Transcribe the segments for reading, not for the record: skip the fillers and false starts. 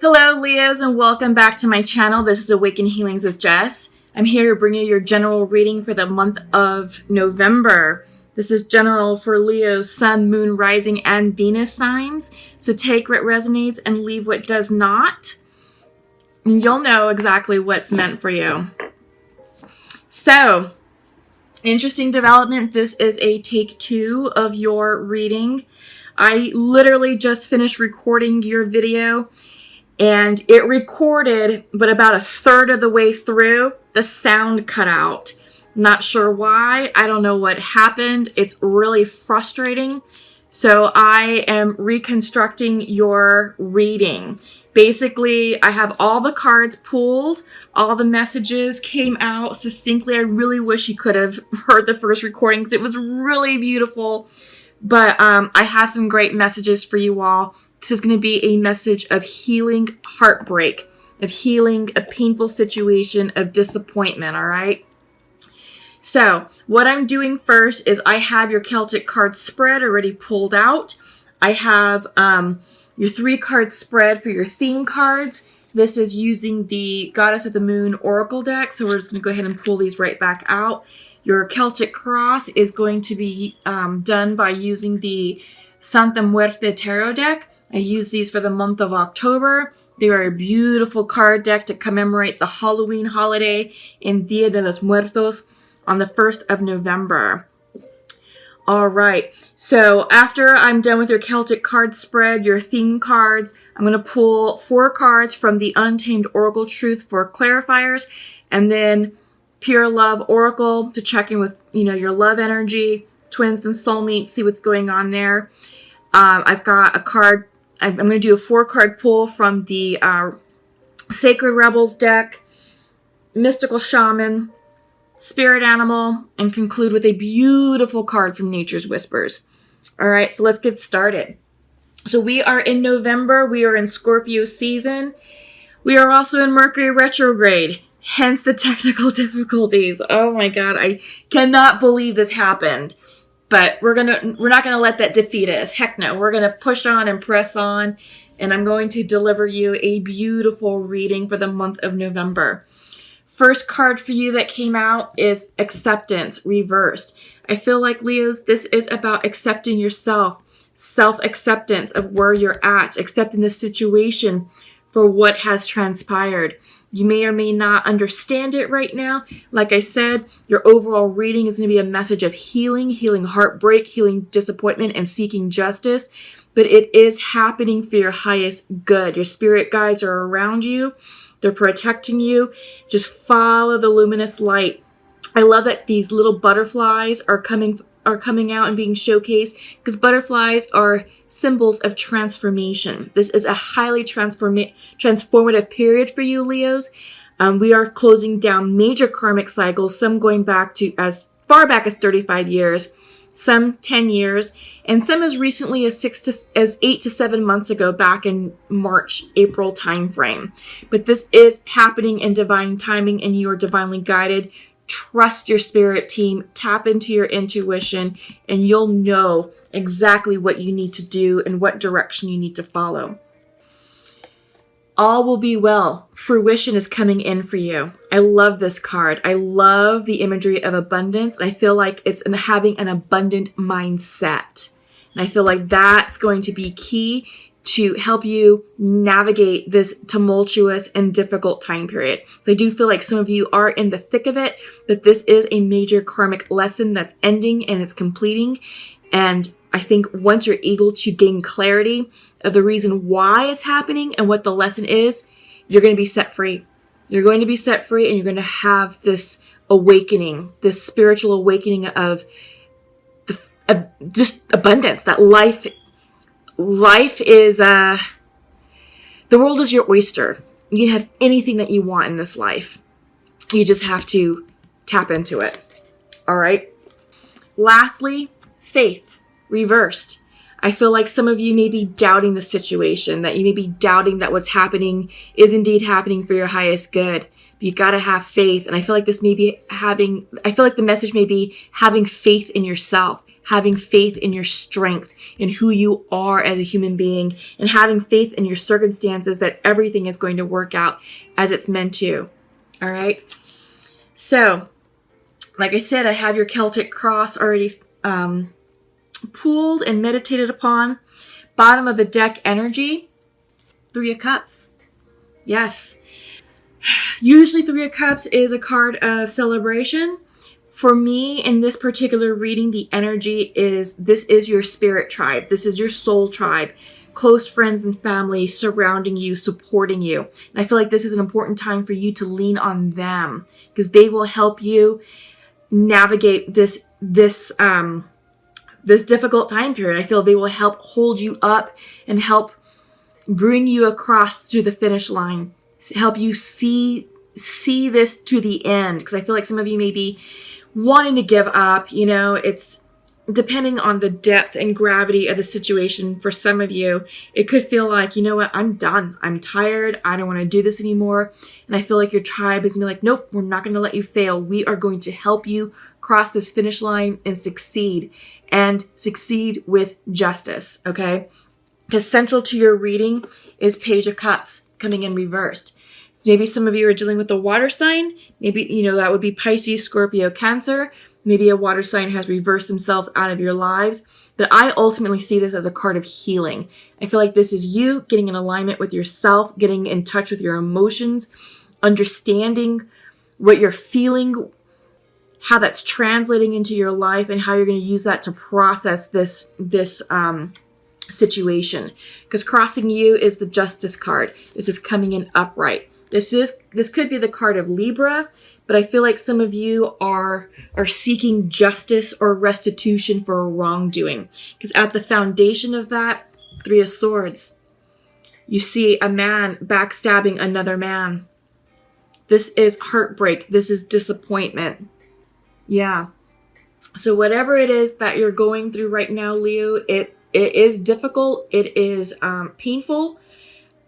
Hello, Leos, and welcome back to my channel. This is Awaken Healings with Jess. I'm here to bring you your general reading for the month of November. This is general for Leo's Sun, Moon, Rising, and Venus signs. So take what resonates and leave what does not. You'll know exactly what's meant for you. So, interesting development. This is a take 2 of your reading. I literally just finished recording your video. And it recorded, but about a third of the way through, the sound cut out. Not sure why. I don't know what happened. It's really frustrating. So I am reconstructing your reading. Basically, I have all the cards pulled. All the messages came out succinctly. I really wish you could have heard the first recording because it was really beautiful. But I have some great messages for you all. This is going to be a message of healing heartbreak, of healing a painful situation, of disappointment, all right? So what I'm doing first is I have your Celtic card spread already pulled out. I have your 3-card spread for your theme cards. This is using the Goddess of the Moon Oracle deck, so we're just going to go ahead and pull these right back out. Your Celtic cross is going to be done by using the Santa Muerte Tarot deck. I use these for the month of October. They are a beautiful card deck to commemorate the Halloween holiday in Dia de los Muertos on the 1st of November. All right, so after I'm done with your Celtic card spread, your theme cards, I'm going to pull 4 cards from the Untamed Oracle Truth for clarifiers, and then Pure Love Oracle to check in with, your love energy, twins and soulmates, see what's going on there. I've got a card. I'm going to do a 4-card pull from the Sacred Rebels deck, Mystical Shaman, Spirit Animal, and conclude with a beautiful card from Nature's Whispers. All right, so let's get started. So we are in November. We are in Scorpio season. We are also in Mercury retrograde, hence the technical difficulties. Oh my God, I cannot believe this happened. But we're not gonna let that defeat us. Heck no, we're gonna push on and press on, and I'm going to deliver you a beautiful reading for the month of November. First card for you that came out is Acceptance Reversed. I feel like, Leos, this is about accepting yourself, self-acceptance of where you're at, accepting the situation for what has transpired. You may or may not understand it right now. Like I said, your overall reading is going to be a message of healing heartbreak, healing disappointment, and seeking justice. But it is happening for your highest good. Your spirit guides are around you. They're protecting you. Just follow the luminous light. I love that these little butterflies are coming out and being showcased because butterflies are symbols of transformation. This is a highly transformative period for you, Leos. We are closing down major karmic cycles, some going back to as far back as 35 years, some 10 years, and some as recently as 8 to 7 months ago, back in March, April timeframe. But this is happening in divine timing, and you are divinely guided. Trust your spirit team, tap into your intuition, and you'll know exactly what you need to do and what direction you need to follow. All will be well. Fruition is coming in for you. I love this card. I love the imagery of abundance, and I feel like it's in having an abundant mindset. And I feel like that's going to be key to help you navigate this tumultuous and difficult time period. So I do feel like some of you are in the thick of it, but this is a major karmic lesson that's ending and it's completing. And I think once you're able to gain clarity of the reason why it's happening and what the lesson is, you're going to be set free. You're going to be set free, and you're going to have this awakening, this spiritual awakening of just abundance, that life is, the world is your oyster. You can have anything that you want in this life. You just have to tap into it. All right. Lastly, faith reversed. I feel like some of you may be doubting the situation, that you may be doubting that what's happening is indeed happening for your highest good. But you got to have faith. And I feel like the message may be having faith in yourself, having faith in your strength, in who you are as a human being, and having faith in your circumstances that everything is going to work out as it's meant to. All right. So, like I said, I have your Celtic cross already pooled and meditated upon. Bottom of the deck energy, Three of Cups. Yes. Usually Three of Cups is a card of celebration. For me, in this particular reading, the energy is, this is your spirit tribe. This is your soul tribe. Close friends and family surrounding you, supporting you. And I feel like this is an important time for you to lean on them, because they will help you navigate this difficult time period. I feel they will help hold you up and help bring you across to the finish line. Help you see this to the end. Because I feel like some of you may be wanting to give up. You know, it's depending on the depth and gravity of the situation. For some of you, it could feel like, you know what, I'm done. I'm tired. I don't want to do this anymore. And I feel like your tribe is going to be like, nope, we're not going to let you fail. We are going to help you cross this finish line and succeed with justice. Okay. Because central to your reading is Page of Cups coming in reversed. So maybe some of you are dealing with a water sign. Maybe, you know, that would be Pisces, Scorpio, Cancer. Maybe a water sign has reversed themselves out of your lives. But I ultimately see this as a card of healing. I feel like this is you getting in alignment with yourself, getting in touch with your emotions, understanding what you're feeling, how that's translating into your life, and how you're going to use that to process this situation. Because crossing you is the Justice card. This is coming in upright. This could be the card of Libra, but I feel like some of you are seeking justice or restitution for a wrongdoing. Because at the foundation of that, Three of Swords, you see a man backstabbing another man. This is heartbreak. This is disappointment. Yeah. So whatever it is that you're going through right now, Leo, it is difficult. It is painful.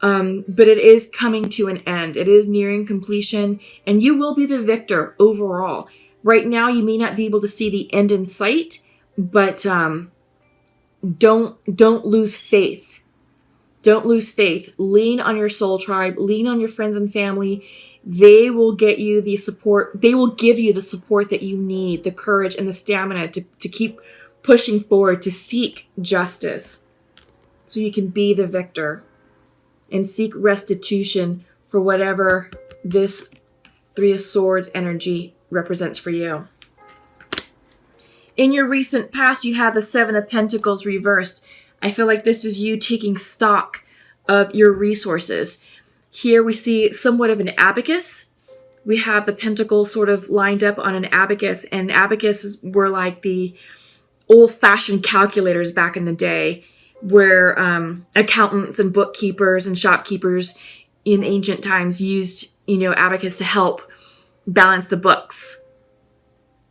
But it is coming to an end. It is nearing completion, and you will be the victor overall. Right now, you may not be able to see the end in sight, but don't lose faith. Don't lose faith. Lean on your soul tribe. Lean on your friends and family. They will get you the support. They will give you the support that you need, the courage and the stamina to keep pushing forward, to seek justice, so you can be the victor and seek restitution for whatever this Three of Swords energy represents for you. In your recent past, you have the Seven of Pentacles reversed. I feel like this is you taking stock of your resources. Here we see somewhat of an abacus. We have the pentacles sort of lined up on an abacus, and abacuses were like the old-fashioned calculators back in the day, where accountants and bookkeepers and shopkeepers in ancient times used, abacus to help balance the books,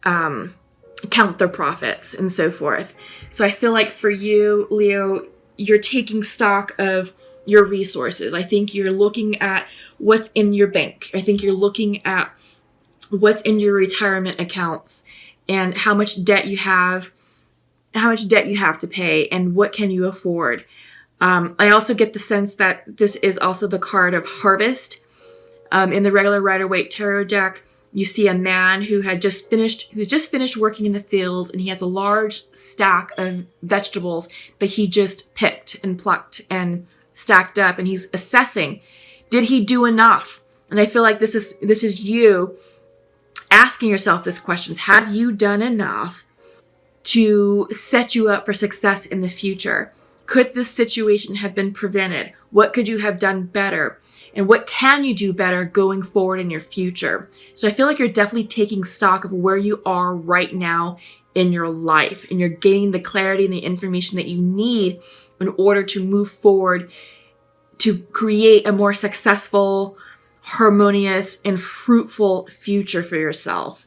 count their profits, and so forth. So I feel like for you, Leo, you're taking stock of your resources. I think you're looking at what's in your bank. I think you're looking at what's in your retirement accounts and how much debt you have to pay, and what can you afford. I also get the sense that this is also the card of harvest. In the regular Rider-Waite tarot deck, you see a man who's just finished working in the fields, and he has a large stack of vegetables that he just picked and plucked and stacked up, and he's assessing, did he do enough? And I feel like this is you asking yourself this question: have you done enough to set you up for success in the future? Could this situation have been prevented? What could you have done better? And what can you do better going forward in your future? So I feel like you're definitely taking stock of where you are right now in your life, and you're gaining the clarity and the information that you need in order to move forward to create a more successful, harmonious, and fruitful future for yourself.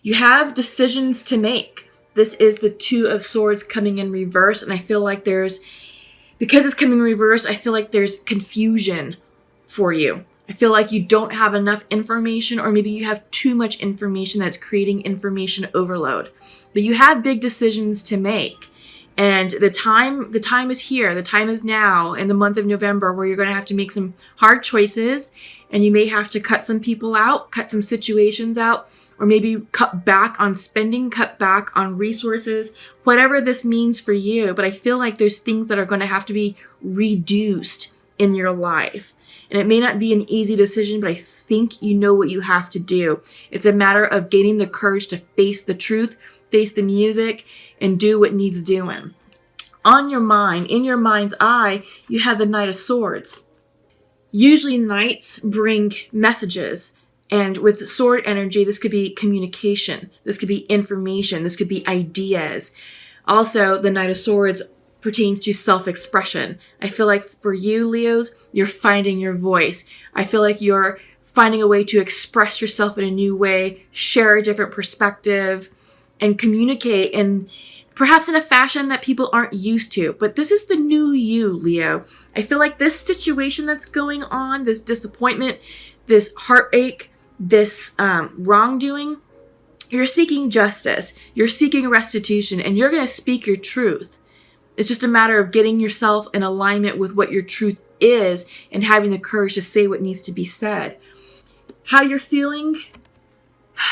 You have decisions to make. This is the Two of Swords coming in reverse, and I feel like because it's coming in reverse, I feel like there's confusion for you. I feel like you don't have enough information, or maybe you have too much information that's creating information overload. But you have big decisions to make. And the time is here. The time is now in the month of November where you're going to have to make some hard choices, and you may have to cut some people out, cut some situations out, or maybe cut back on spending, cut back on resources, whatever this means for you. But I feel like there's things that are going to have to be reduced in your life. And it may not be an easy decision, but I think you know what you have to do. It's a matter of gaining the courage to face the truth, face the music, and do what needs doing. On your mind, in your mind's eye, you have the Knight of Swords. Usually knights bring messages. And with sword energy, this could be communication. This could be information. This could be ideas. Also, the Knight of Swords pertains to self-expression. I feel like for you, Leos, you're finding your voice. I feel like you're finding a way to express yourself in a new way, share a different perspective, and communicate in perhaps in a fashion that people aren't used to. But this is the new you, Leo. I feel like this situation that's going on, this disappointment, this heartache, this wrongdoing, you're seeking justice, you're seeking restitution, and you're going to speak your truth. It's just a matter of getting yourself in alignment with what your truth is and having the courage to say what needs to be said. How you're feeling?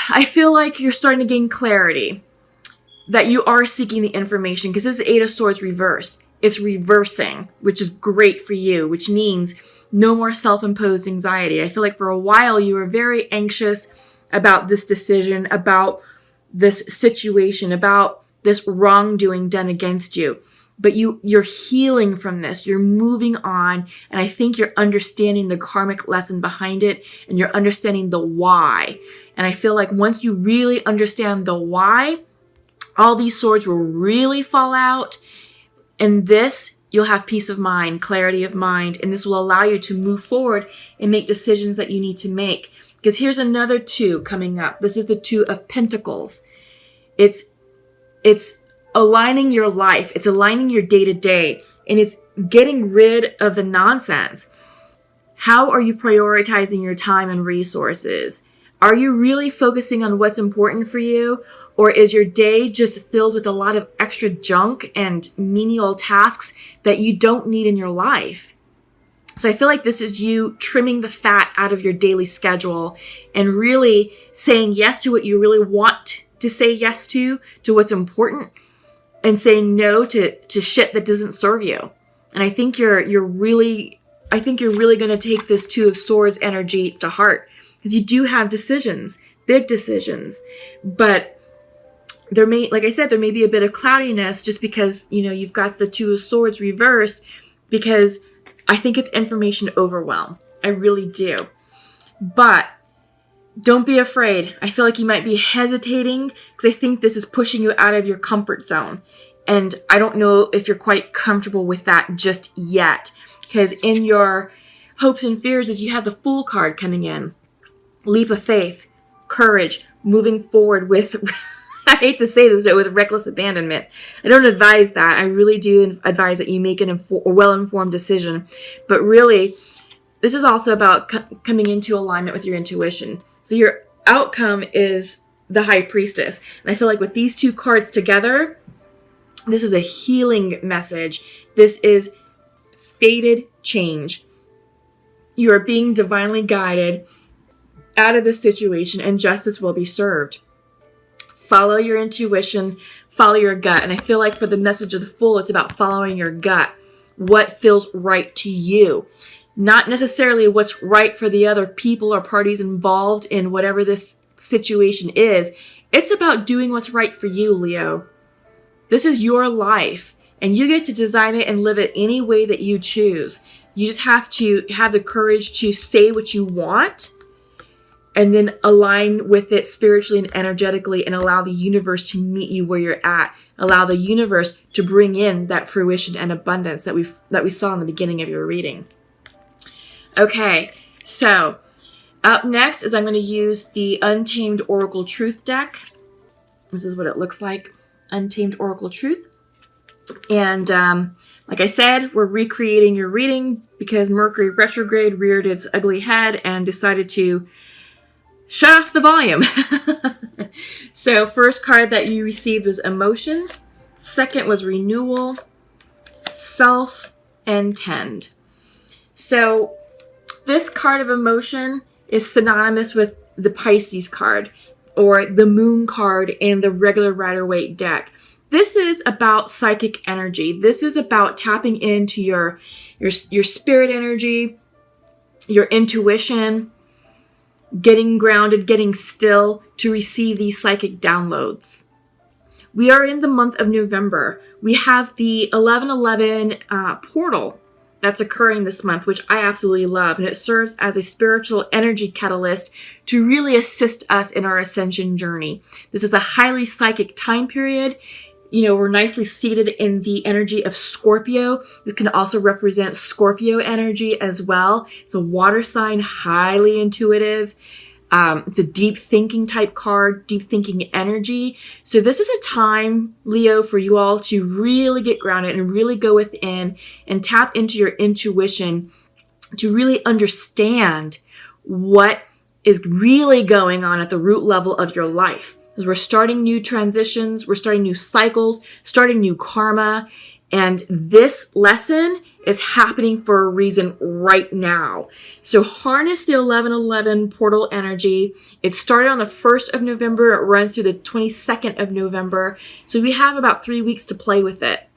I feel like you're starting to gain clarity, that you are seeking the information, because this is Eight of Swords reversed. It's reversing, which is great for you, which means no more self-imposed anxiety. I feel like for a while you were very anxious about this decision, about this situation, about this wrongdoing done against you. But you're healing from this. You're moving on. And I think you're understanding the karmic lesson behind it, and you're understanding the why. And I feel like once you really understand the why, all these swords will really fall out. And this, you'll have peace of mind, clarity of mind. And this will allow you to move forward and make decisions that you need to make. Because here's another two coming up. This is the Two of Pentacles. It's aligning your life. It's aligning your day-to-day, and it's getting rid of the nonsense. How are you prioritizing your time and resources? Are you really focusing on what's important for you, or is your day just filled with a lot of extra junk and menial tasks that you don't need in your life? So I feel like this is you trimming the fat out of your daily schedule and really saying yes to what you really want to say yes to what's important, and saying no to shit that doesn't serve you. And I think you're really going to take this Two of Swords energy to heart, because you do have decisions, big decisions. But there may be a bit of cloudiness just because, you've got the Two of Swords reversed, because I think it's information overwhelm. I really do. But don't be afraid. I feel like you might be hesitating because I think this is pushing you out of your comfort zone. And I don't know if you're quite comfortable with that just yet. Because in your hopes and fears is you have the Fool card coming in. Leap of faith, courage, moving forward with, I hate to say this, but with reckless abandonment. I don't advise that. I really do advise that you make a well-informed decision. But really, this is also about coming into alignment with your intuition. So your outcome is the High Priestess. And I feel like with these two cards together, this is a healing message. This is fated change. You are being divinely guided out of this situation, and justice will be served. Follow your intuition, follow your gut. And I feel like for the message of the Fool, it's about following your gut. What feels right to you. Not necessarily what's right for the other people or parties involved in whatever this situation is. It's about doing what's right for you, Leo. This is your life, and you get to design it and live it any way that you choose. You just have to have the courage to say what you want and then align with it spiritually and energetically, and allow the universe to meet you where you're at. Allow the universe to bring in that fruition and abundance that we saw in the beginning of your reading. Okay, so up next is I'm going to use the Untamed Oracle Truth deck. This is what it looks like. Untamed Oracle Truth. And like I said, we're recreating your reading because Mercury retrograde reared its ugly head and decided to shut off the volume. So first card that you received was emotion. Second was renewal, self, and tend. So this card of emotion is synonymous with the Pisces card or the moon card and the regular Rider-Waite deck. This is about psychic energy. This is about tapping into your spirit energy, your intuition, getting grounded, getting still to receive these psychic downloads. We are in the month of November. We have the 1111 portal that's occurring this month, which I absolutely love. And it serves as a spiritual energy catalyst to really assist us in our ascension journey. This is a highly psychic time period. You know, we're nicely seated in the energy of Scorpio. This can also represent Scorpio energy as well. It's a water sign, highly intuitive. It's a deep thinking type card, deep thinking energy. So this is a time, Leo, for you all to really get grounded and really go within and tap into your intuition to really understand what is really going on at the root level of your life. Because we're starting new transitions, we're starting new cycles, starting new karma. And this lesson is happening for a reason right now. So harness the 1111 portal energy. It started on the 1st of November. It runs through the 22nd of November. So we have about 3 weeks to play with it.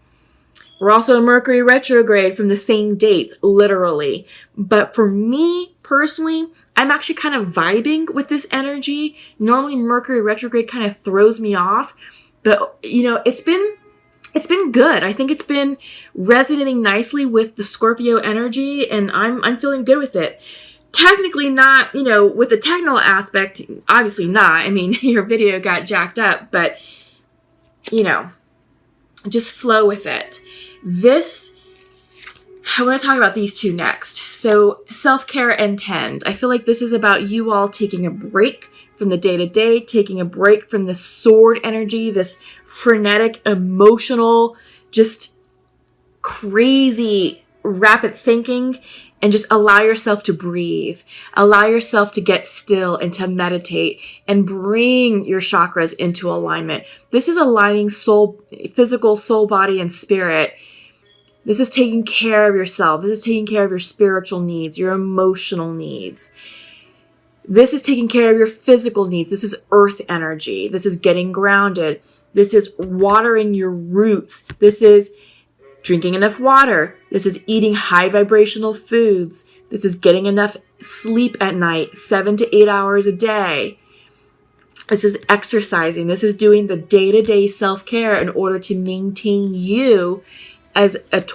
We're also in Mercury retrograde from the same dates, literally. But for me personally, I'm actually kind of vibing with this energy. Normally Mercury retrograde kind of throws me off. But, you know, it's been good. I think it's been resonating nicely with the Scorpio energy, and I'm feeling good with it. Technically not, you know, with the technical aspect, obviously not. I mean, your video got jacked up, but, you know, just flow with it. I want to talk about these two next. So self-care and tend. I feel like this is about you all taking a break from the day-to-day, taking a break from the sword energy, this frenetic, emotional, just crazy, rapid thinking, and just allow yourself to breathe. Allow yourself to get still and to meditate and bring your chakras into alignment. This is aligning soul, physical, soul, body, and spirit. This is taking care of yourself. This is taking care of your spiritual needs, your emotional needs. This is taking care of your physical needs. This is earth energy. This is getting grounded. This is watering your roots. This is drinking enough water. This is eating high vibrational foods. This is getting enough sleep at night, 7 to 8 hours a day. This is exercising. This is doing the day-to-day self-care in order to maintain you as a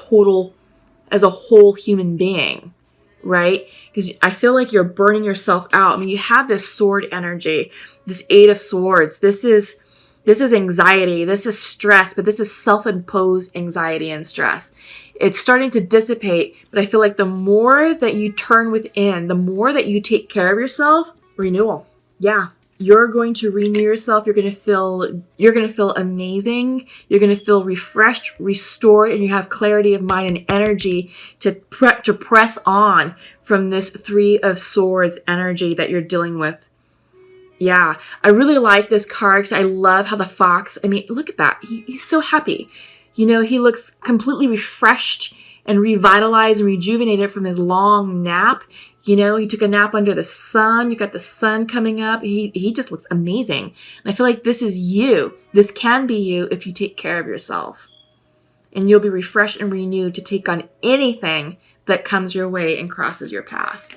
whole human being. Right? Because I feel like you're burning yourself out. I mean, you have this sword energy, this 8 of Swords. This is anxiety. This is stress, but this is self-imposed anxiety and stress. It's starting to dissipate, but I feel like the more that you turn within, the more that you take care of yourself, renewal. Yeah. You're going to renew yourself. You're going to feel amazing. You're going to feel refreshed, restored, and you have clarity of mind and energy to press on from this 3 of Swords energy that you're dealing with. Yeah, I really like this card because I love how the fox, I mean, look at that. He's so happy. You know, he looks completely refreshed and revitalized and rejuvenated from his long nap. You know, he took a nap under the sun. You got the sun coming up. He just looks amazing. And I feel like this is you. This can be you if you take care of yourself. And you'll be refreshed and renewed to take on anything that comes your way and crosses your path.